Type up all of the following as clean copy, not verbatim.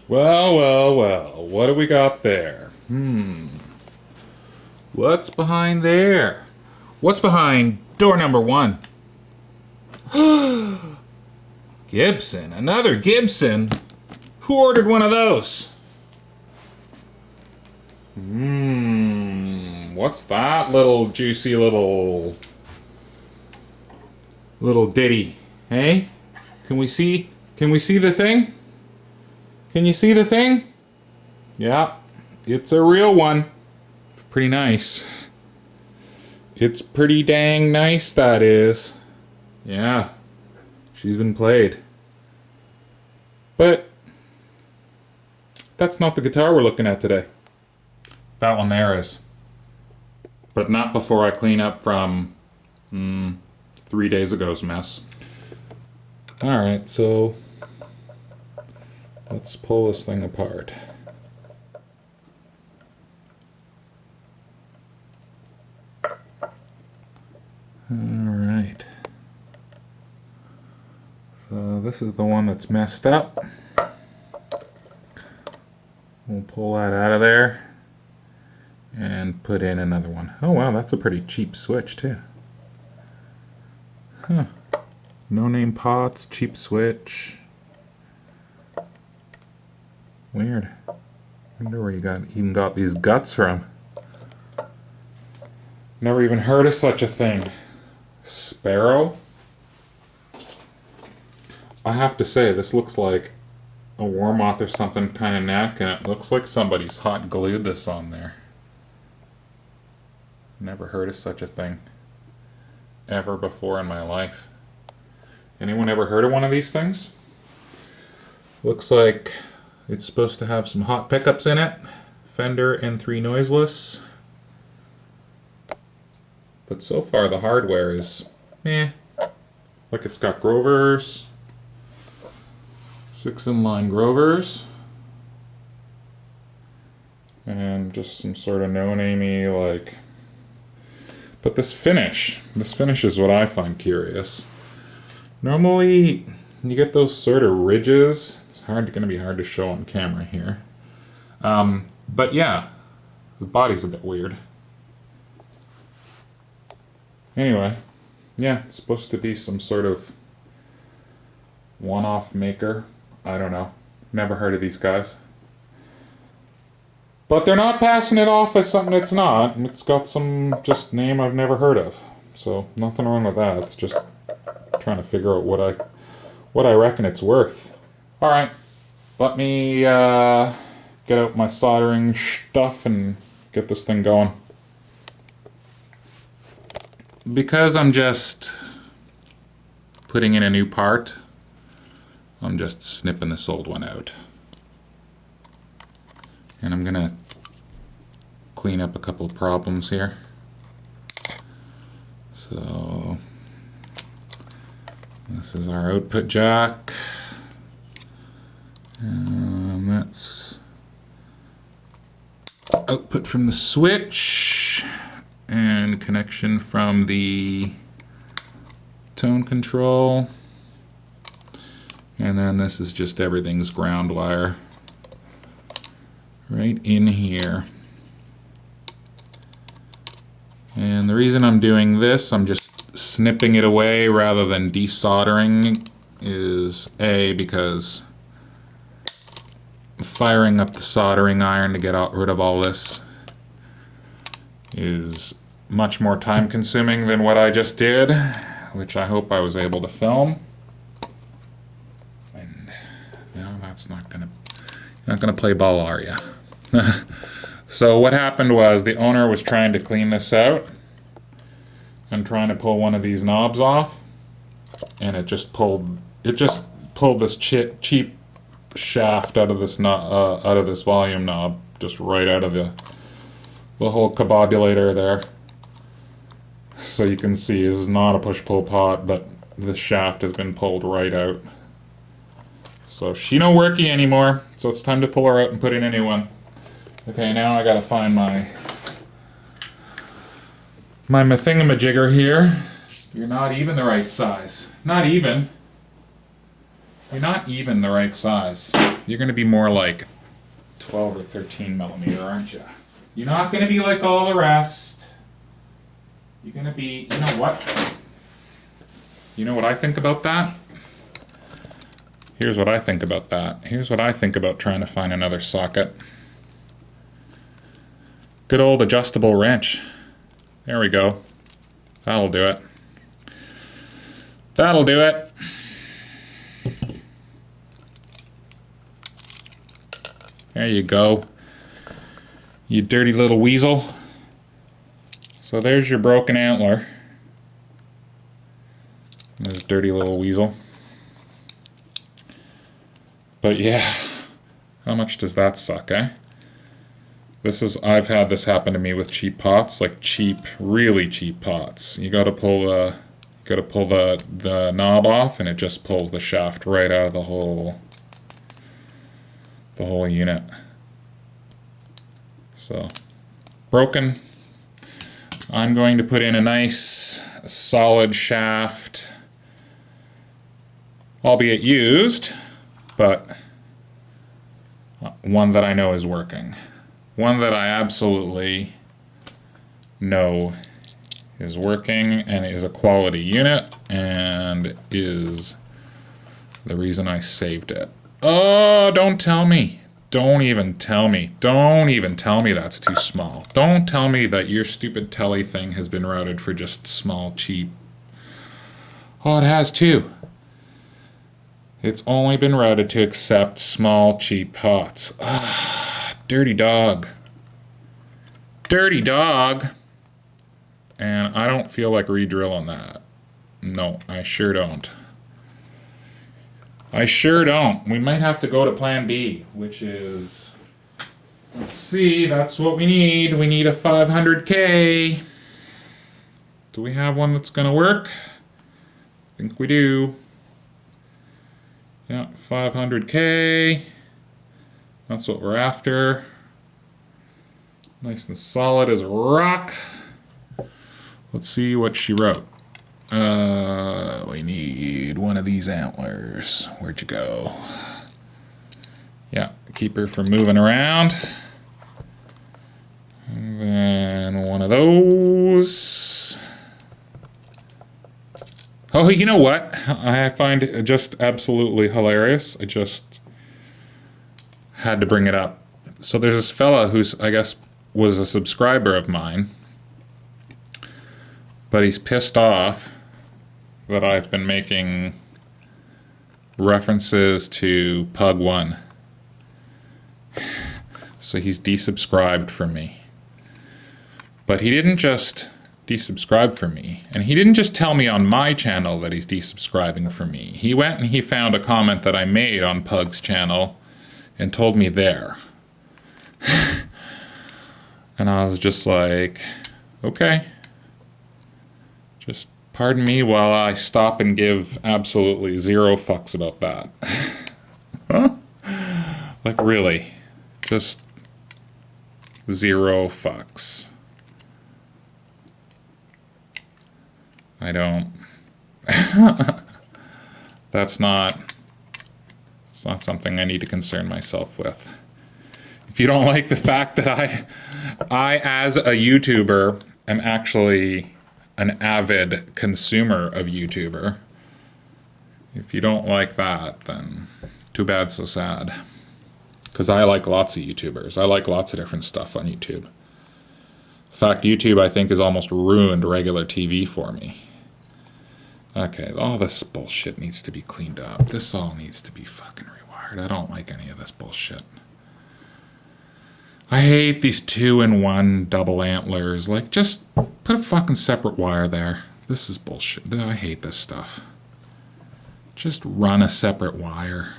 Well, well, well, what do we got there? What's behind there? What's behind door number one? Gibson, another Gibson? Who ordered one of those? What's that little juicy little ditty? Hey? Can we see the thing? Can you see the thing? Yeah, it's a real one. Pretty nice. It's pretty dang nice, that is. Yeah, she's been played. But that's not the guitar we're looking at today. That one there is. But not before I clean up from 3 days ago's mess. Alright, so let's pull this thing apart. Alright. So this is the one that's messed up. We'll pull that out of there and put in another one. Oh wow, that's a pretty cheap switch too. Huh. No name pots, cheap switch. Weird. Wonder where you even got these guts from. Never even heard of such a thing. Sparrow? I have to say, this looks like a Warmoth or something kind of neck, and it looks like somebody's hot glued this on there. Never heard of such a thing ever before in my life. Anyone ever heard of one of these things? Looks like it's supposed to have some hot pickups in it. Fender and 3 noiseless. But so far the hardware is meh. Like it's got Grovers. 6 inline Grovers. And just some sort of no-namey like... But this finish is what I find curious. Normally, you get those sort of ridges. It's going to be hard to show on camera here. But yeah, the body's a bit weird. Anyway, yeah, it's supposed to be some sort of one-off maker. I don't know. Never heard of these guys. But they're not passing it off as something it's not. It's got some just name I've never heard of. So nothing wrong with that. It's just trying to figure out what I reckon it's worth. Alright, let me get out my soldering stuff and get this thing going. Because I'm just putting in a new part, I'm just snipping this old one out. And I'm gonna clean up a couple of problems here. So this is our output jack. That's output from the switch and connection from the tone control. And then this is just everything's ground wire right in here. And the reason I'm doing this, I'm just snipping it away rather than desoldering, is A, because firing up the soldering iron to get rid of all this is much more time consuming than what I just did, which I hope I was able to film. And no, that's not gonna, you're not gonna play ball, are you? So what happened was the owner was trying to clean this out and trying to pull one of these knobs off, and it just pulled this cheap shaft out of this volume knob, just right out of the whole cabobulator there. So you can see this is not a push-pull pot, but the shaft has been pulled right out. So she no worky anymore, so it's time to pull her out and put in a new one. Okay, now I gotta find my thingamajigger here. You're not even the right size. Not even. You're not even the right size. You're going to be more like 12 or 13 millimeter, aren't you? You're not going to be like all the rest. You're going to be, you know what? You know what I think about that? Here's what I think about that. Here's what I think about trying to find another socket. Good old adjustable wrench. There we go. That'll do it. That'll do it. There you go. You dirty little weasel. So there's your broken antler. This dirty little weasel. But yeah, how much does that suck, eh? I've had this happen to me with cheap pots, like cheap, really cheap pots. You gotta pull the knob off, and it just pulls the shaft right out of the whole unit. So, broken. I'm going to put in a nice, solid shaft, albeit used, but one that I know is working. One that I absolutely know is working and is a quality unit and is the reason I saved it. Oh, don't tell me. Don't even tell me. Don't even tell me that's too small. Don't tell me that your stupid telly thing has been routed for just small, cheap. Oh, it has too. It's only been routed to accept small, cheap pots. Dirty dog. Dirty dog. And I don't feel like re-drilling that. No, I sure don't. I sure don't. We might have to go to plan B, which is... Let's see, that's what we need. We need a 500K. Do we have one that's gonna work? I think we do. Yeah, 500K. That's what we're after. Nice and solid as rock. Let's see what she wrote. We need one of these antlers. Where'd you go? Yeah, keep her from moving around. And then one of those. Oh, you know what? I find it just absolutely hilarious. I just had to bring it up. So there's this fella who's, I guess, was a subscriber of mine, but he's pissed off that I've been making references to Pug 1. So he's desubscribed from me. But he didn't just desubscribe from me, and he didn't just tell me on my channel that he's desubscribing from me. He went and he found a comment that I made on Pug's channel and told me there. And I was just like, okay. Just pardon me while I stop and give absolutely zero fucks about that. Like, really. Just zero fucks. I don't... It's not something I need to concern myself with. If you don't like the fact that I as a YouTuber am actually an avid consumer of YouTuber, if you don't like that, then too bad, so sad. Because I like lots of YouTubers. I like lots of different stuff on YouTube. In fact, YouTube, I think, has almost ruined regular TV for me. Okay, all this bullshit needs to be cleaned up. This all needs to be fucking rewired. I don't like any of this bullshit. I hate these 2-in-1 double antlers. Like, just put a fucking separate wire there. This is bullshit. I hate this stuff. Just run a separate wire.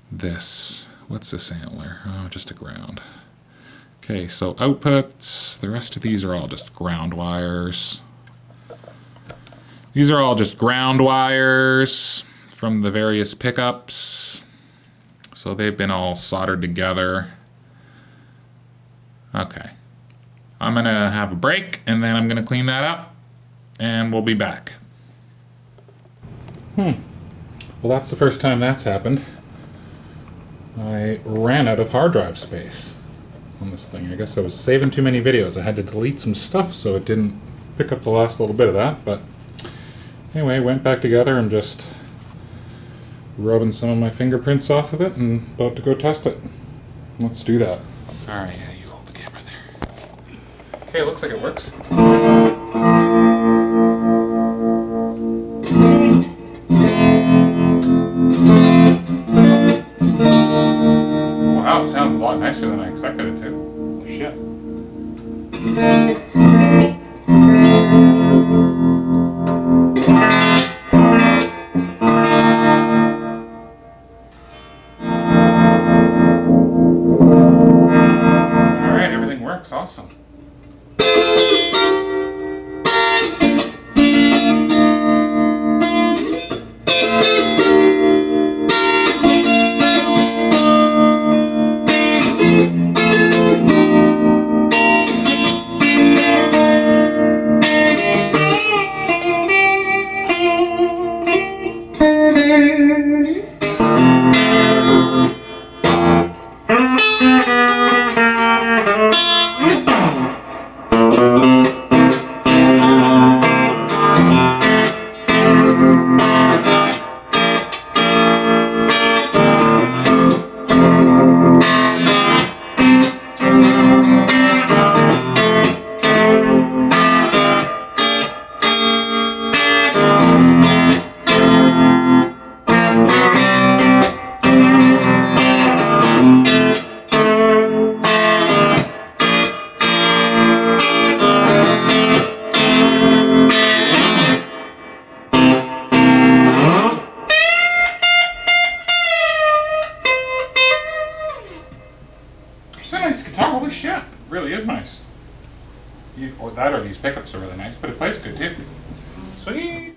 What's this antler? Oh, just a ground. Okay, so outputs. The rest of these are all just ground wires. These are all just ground wires from the various pickups. So they've been all soldered together. Okay. I'm going to have a break, and then I'm going to clean that up, and we'll be back. Well, that's the first time that's happened. I ran out of hard drive space on this thing. I guess I was saving too many videos. I had to delete some stuff so it didn't pick up the last little bit of that. But anyway, went back together and just rubbing some of my fingerprints off of it and about to go test it. Let's do that. Alright, yeah, you hold the camera there. Okay, it looks like it works. Wow, it sounds a lot nicer than I expected it to. Oh, shit. Alright, everything works. Awesome. It's a nice guitar, holy shit. It really is nice. Or these pickups are really nice, but it plays good too. Sweet.